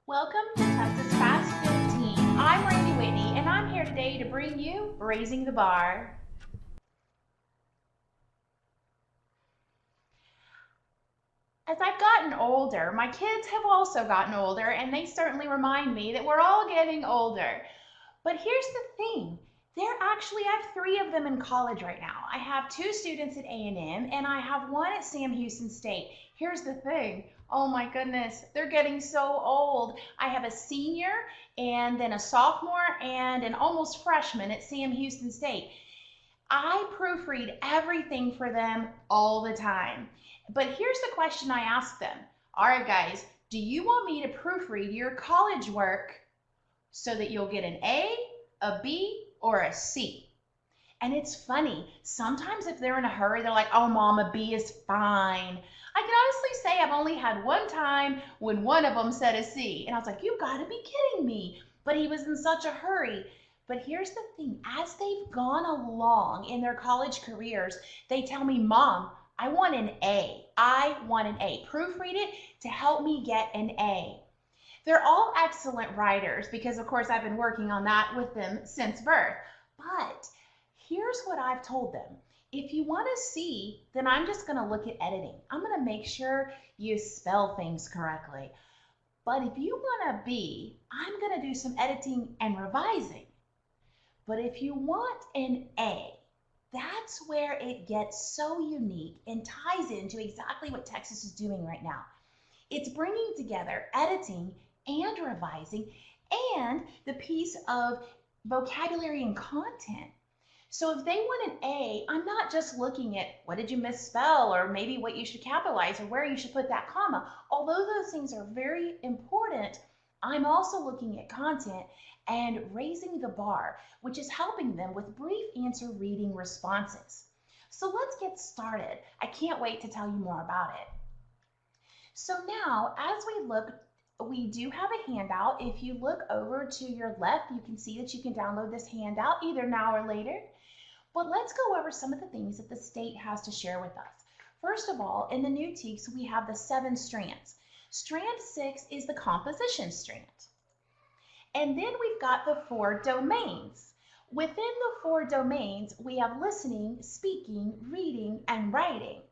Welcome to TEPSA Fast 15. I'm Randi Whitney, and I'm here today to bring you Raising the Bar. As I've gotten older, my kids have also gotten older, and they certainly remind me that we're all getting older. But here's the thing. I have 3 of them in college right now. I have 2 students at A&M, and I have 1 at Sam Houston State. Here's the thing. Oh my goodness, they're getting so old. I have a senior, and then a sophomore, and an almost freshman at Sam Houston State. I proofread everything for them all the time. But here's the question I ask them. All right, guys, do you want me to proofread your college work so that you'll get an A, B, or a C? And it's funny. Sometimes if they're in a hurry, they're like, oh, Mom, a B is fine. I can honestly say I've only had one time when one of them said a C. And I was like, you've got to be kidding me. But he was in such a hurry. But here's the thing. As they've gone along in their college careers, they tell me, Mom, I want an A. I want an A. Proofread it to help me get an A. They're all excellent writers because, of course, I've been working on that with them since birth. But here's what I've told them. If you want to see, then I'm just going to look at editing. I'm going to make sure you spell things correctly. But if you want a B, I'm going to do some editing and revising. But if you want an A, that's where it gets so unique and ties into exactly what Texas is doing right now. It's bringing together editing and revising and the piece of vocabulary and content. So if they want an A, I'm not just looking at what did you misspell or maybe what you should capitalize or where you should put that comma. Although those things are very important, I'm also looking at content and raising the bar, which is helping them with brief answer reading responses. So let's get started. I can't wait to tell you more about it. So now, as we look, we do have a handout. If you look over to your left, you can see that you can download this handout either now or later. But let's go over some of the things that the state has to share with us. First of all, in the new TEKS, we have the 7 strands. Strand 6 is the composition strand. And then we've got the 4 domains. Within the 4 domains, we have listening, speaking, reading, and writing.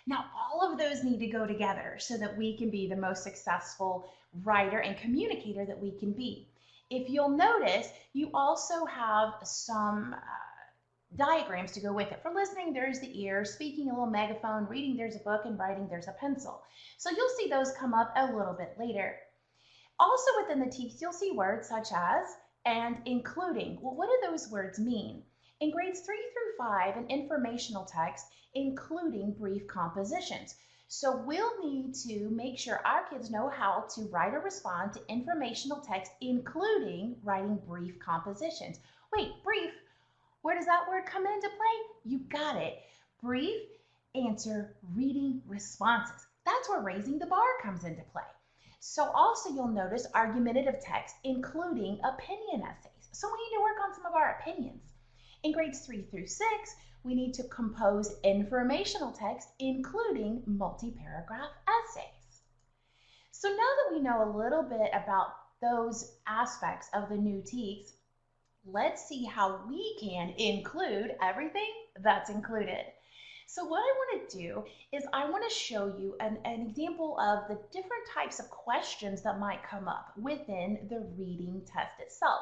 Now, all of those need to go together so that we can be the most successful writer and communicator that we can be. If you'll notice, you also have some diagrams to go with it. For listening, there's the ear, speaking, a little megaphone, reading, there's a book, and writing, there's a pencil. So you'll see those come up a little bit later. Also within the TEKS, you'll see words such as and including. Well, what do those words mean? In grades 3 through 5, in informational text, including brief compositions. So we'll need to make sure our kids know how to write or respond to informational text, including writing brief compositions. Wait, brief, where does that word come into play? You got it. Brief answer reading responses. That's where raising the bar comes into play. So also you'll notice argumentative text, including opinion essays. So we need to work on some of our opinions. In grades 3 through 6, we need to compose informational text, including multi-paragraph essays. So now that we know a little bit about those aspects of the new TEKS, let's see how we can include everything that's included. So what I want to do is I want to show you an example of the different types of questions that might come up within the reading test itself.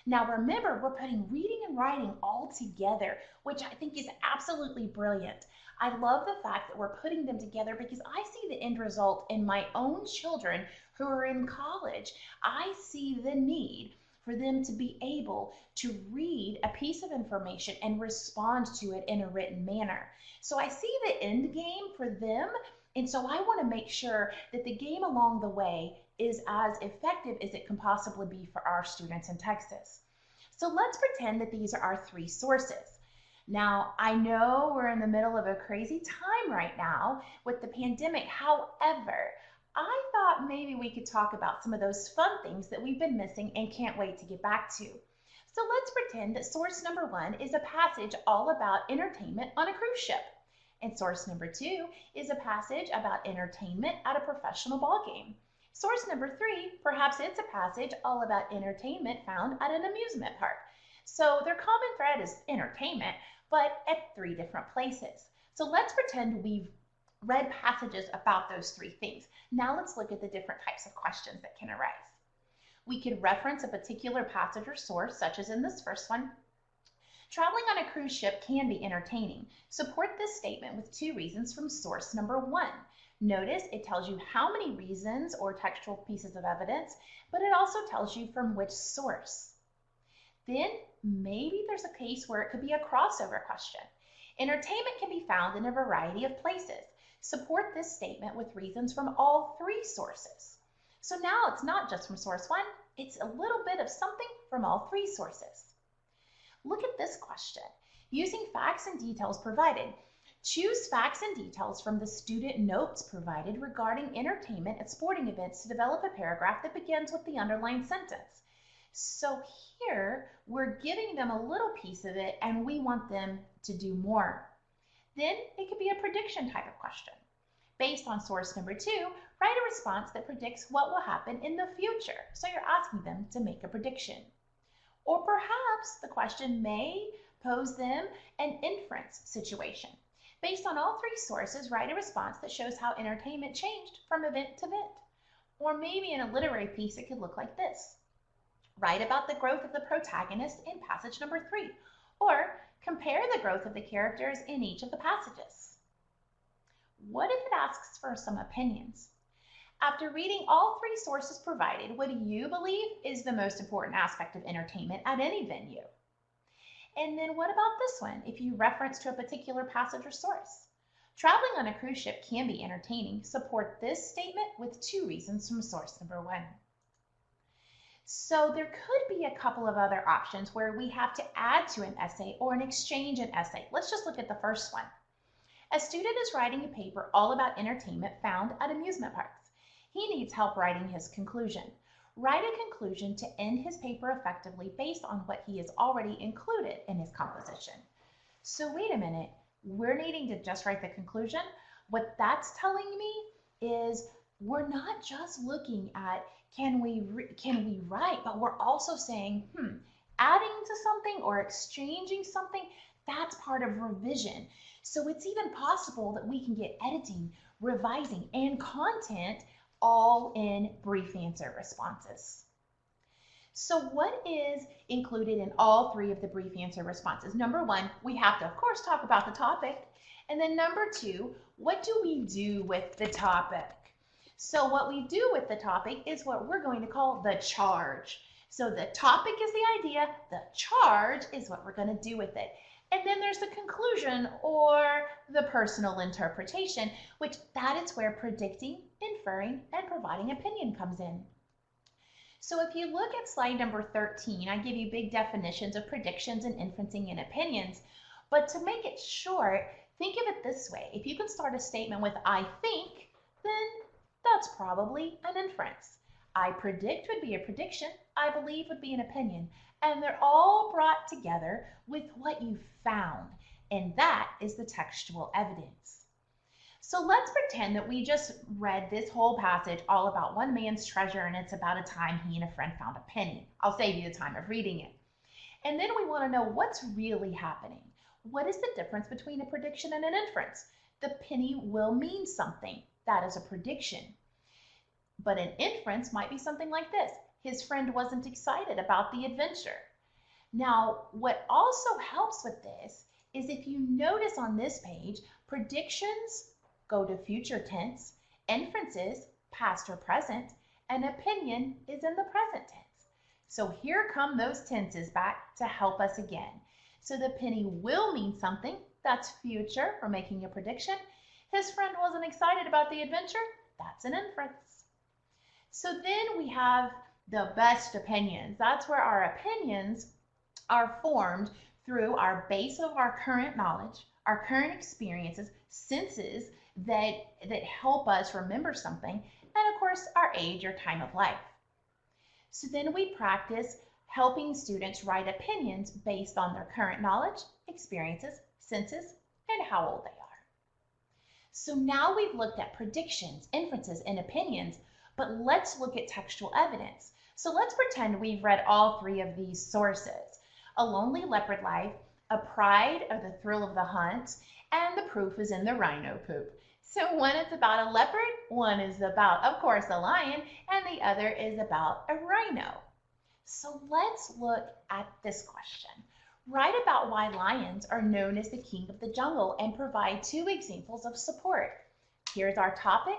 Now remember, we're putting reading and writing all together, which I think is absolutely brilliant. I love the fact that we're putting them together because I see the end result in my own children who are in college. I see the need for them to be able to read a piece of information and respond to it in a written manner. So I see the end game for them, and so I want to make sure that the game along the way is as effective as it can possibly be for our students in Texas. So let's pretend that these are our 3 sources. Now, I know we're in the middle of a crazy time right now with the pandemic. However, I thought maybe we could talk about some of those fun things that we've been missing and can't wait to get back to. So let's pretend that source number 1 is a passage all about entertainment on a cruise ship. And source number 2 is a passage about entertainment at a professional ball game. Source number 3, perhaps it's a passage all about entertainment found at an amusement park. So their common thread is entertainment, but at 3 different places. So let's pretend we've read passages about those 3 things. Now let's look at the different types of questions that can arise. We could reference a particular passage or source, such as in this first one. Traveling on a cruise ship can be entertaining. Support this statement with 2 reasons from source number 1. Notice it tells you how many reasons or textual pieces of evidence, but it also tells you from which source. Then maybe there's a case where it could be a crossover question. Entertainment can be found in a variety of places. Support this statement with reasons from all 3 sources. So now it's not just from source 1, it's a little bit of something from all 3 sources. Look at this question. Using facts and details provided. Choose facts and details from the student notes provided regarding entertainment at sporting events to develop a paragraph that begins with the underlined sentence. So here we're giving them a little piece of it and we want them to do more. Then it could be a prediction type of question. Based on source number 2, write a response that predicts what will happen in the future. So you're asking them to make a prediction. Or perhaps the question may pose them an inference situation. Based on all 3 sources, write a response that shows how entertainment changed from event to event. Or maybe in a literary piece, it could look like this. Write about the growth of the protagonist in passage number 3. Or compare the growth of the characters in each of the passages. What if it asks for some opinions? After reading all 3 sources provided, what do you believe is the most important aspect of entertainment at any venue? And then what about this one, if you reference to a particular passage or source? Traveling on a cruise ship can be entertaining. Support this statement with 2 reasons from source number 1. So there could be a couple of other options where we have to add to an essay or an exchange an essay. Let's just look at the first one. A student is writing a paper all about entertainment found at amusement parks. He needs help writing his conclusion. Write a conclusion to end his paper effectively based on what he has already included in his composition. So wait a minute, we're needing to just write the conclusion? What that's telling me is we're not just looking at can we write, but we're also saying, adding to something or exchanging something, that's part of revision. So it's even possible that we can get editing, revising, and content all in brief answer responses. So what is included in all 3 of the brief answer responses? Number 1, we have to, of course, talk about the topic. And then number 2, what do we do with the topic? So what we do with the topic is what we're going to call the charge. So the topic is the idea, the charge is what we're going to do with it. And then there's the conclusion or the personal interpretation, which that is where predicting, inferring, and providing opinion comes in. So if you look at slide number 13, I give you big definitions of predictions and inferencing and opinions. But to make it short, think of it this way. If you can start a statement with I think, then that's probably an inference. I predict would be a prediction. I believe would be an opinion. And they're all brought together with what you found. And that is the textual evidence. So let's pretend that we just read this whole passage all about one man's treasure, and it's about a time he and a friend found a penny. I'll save you the time of reading it. And then we want to know what's really happening. What is the difference between a prediction and an inference? The penny will mean something. That is a prediction. But an inference might be something like this. His friend wasn't excited about the adventure. Now, what also helps with this is if you notice on this page, predictions go to future tense, inferences, past or present, and opinion is in the present tense. So here come those tenses back to help us again. So the penny will mean something, that's future for making a prediction. His friend wasn't excited about the adventure, that's an inference. So then we have the best opinions. That's where our opinions are formed through our base of our current knowledge, our current experiences, senses that help us remember something, and of course our age or time of life. So then we practice helping students write opinions based on their current knowledge, experiences, senses, and how old they are. So now we've looked at predictions, inferences, and opinions, But let's look at textual evidence. So let's pretend we've read all three of these sources. A lonely leopard life, a pride of the thrill of the hunt, and the proof is in the rhino poop. So one is about a leopard, one is about, of course, a lion, and the other is about a rhino. So let's look at this question. Write about why lions are known as the king of the jungle and provide 2 examples of support. Here's our topic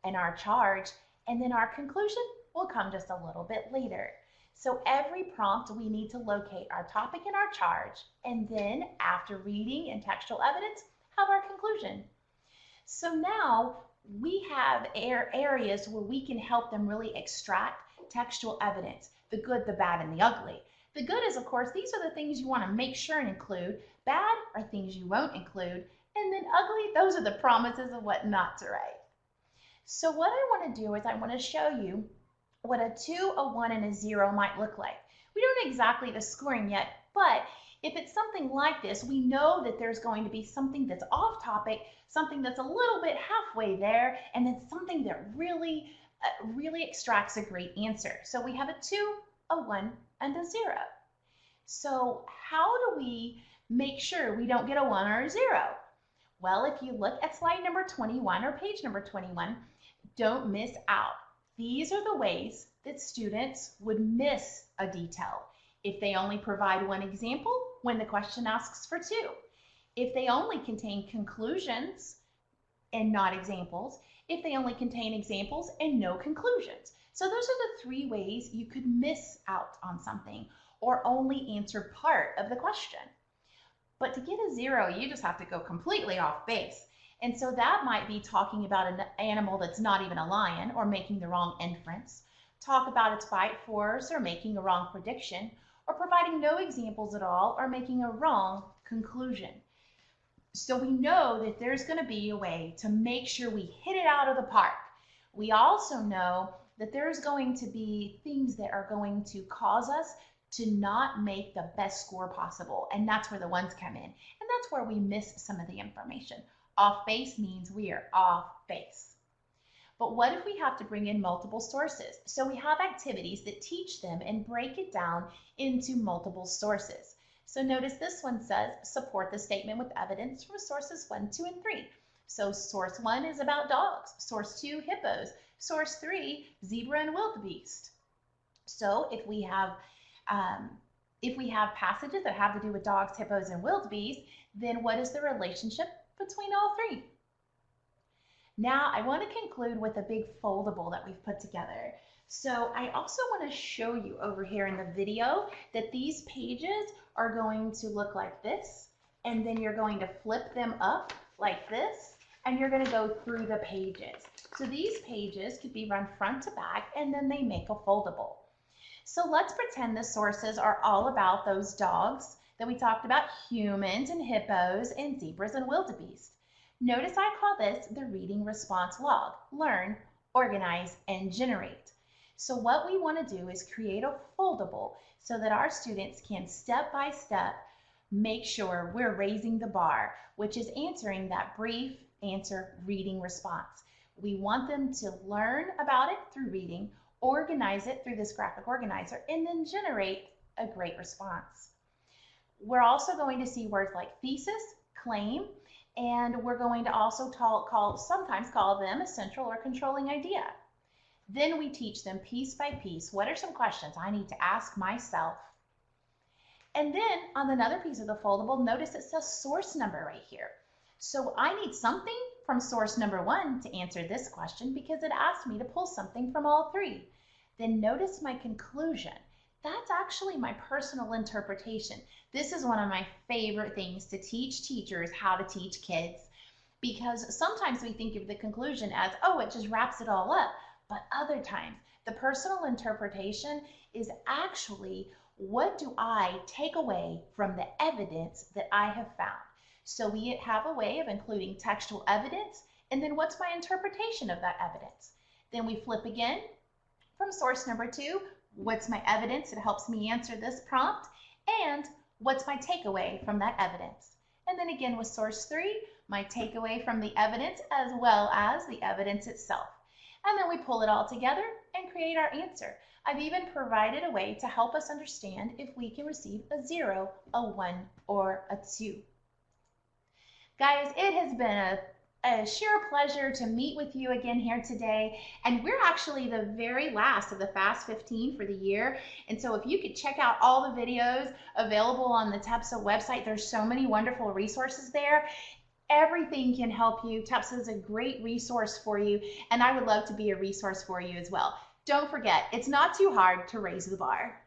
and our charge, and then our conclusion will come just a little bit later. So every prompt we need to locate our topic and our charge, and then after reading and textual evidence, have our conclusion. So now we have areas where we can help them really extract textual evidence, the good, the bad, and the ugly. The good is, of course, these are the things you want to make sure and include. Bad are things you won't include. And then ugly, those are the promises of what not to write. So what I want to do is I want to show you what a 2, a 1, and a 0 might look like. We don't know exactly the scoring yet, but if it's something like this, we know that there's going to be something that's off topic, something that's a little bit halfway there, and then something that really extracts a great answer. So we have a 2, a 1, and a 0. So how do we make sure we don't get a 1 or a 0? Well, if you look at slide number 21 or page number 21, don't miss out. These are the ways that students would miss a detail. If they only provide 1 example when the question asks for 2. If they only contain conclusions and not examples. If they only contain examples and no conclusions. So those are the 3 ways you could miss out on something or only answer part of the question. But to get a 0, you just have to go completely off base. And so that might be talking about an animal that's not even a lion or making the wrong inference, talk about its bite force or making a wrong prediction, or providing no examples at all or making a wrong conclusion. So we know that there's going to be a way to make sure we hit it out of the park. We also know that there's going to be things that are going to cause us to not make the best score possible. And that's where the 1s come in. And that's where we miss some of the information. Off base means we are off base. But what if we have to bring in multiple sources? So we have activities that teach them and break it down into multiple sources. So notice this one says, support the statement with evidence from sources 1, 2, and 3. So source 1 is about dogs. Source 2, hippos. Source 3, zebra and wildebeest. So if we have passages that have to do with dogs, hippos, and wildebeest, then what is the relationship between all 3? Now I want to conclude with a big foldable that we've put together. So I also want to show you over here in the video that these pages are going to look like this, and then you're going to flip them up like this, and you're going to go through the pages. So these pages could be run front to back, and then they make a foldable. So let's pretend the sources are all about those dogs that we talked about, humans and hippos and zebras and wildebeest. Notice I call this the reading response log. Learn, organize, and generate. So what we want to do is create a foldable so that our students can step by step make sure we're raising the bar, which is answering that brief answer reading response. We want them to learn about it through reading, organize it through this graphic organizer, and then generate a great response. We're also going to see words like thesis, claim, and we're going to also sometimes call them a central or controlling idea. Then we teach them piece by piece, what are some questions I need to ask myself? And then on another piece of the foldable, notice it says source number right here. So I need something from source number 1 to answer this question because it asked me to pull something from all 3. Then notice my conclusion. That's actually my personal interpretation. This is one of my favorite things to teach teachers how to teach kids, because sometimes we think of the conclusion as, oh, it just wraps it all up. But other times, the personal interpretation is actually, what do I take away from the evidence that I have found? So we have a way of including textual evidence, and then what's my interpretation of that evidence? Then we flip again from source number 2, what's my evidence that helps me answer this prompt, and what's my takeaway from that evidence? And then again with source 3, my takeaway from the evidence as well as the evidence itself. and then we pull it all together and create our answer. I've even provided a way to help us understand if we can receive a 0, a 1, or a 2. Guys, it has been a sheer pleasure to meet with you again here today. And we're actually the very last of the Fast 15 for the year. And so if you could check out all the videos available on the TEPSA website, there's so many wonderful resources there. Everything can help you. TEPSA is a great resource for you, and I would love to be a resource for you as well. Don't forget, it's not too hard to raise the bar.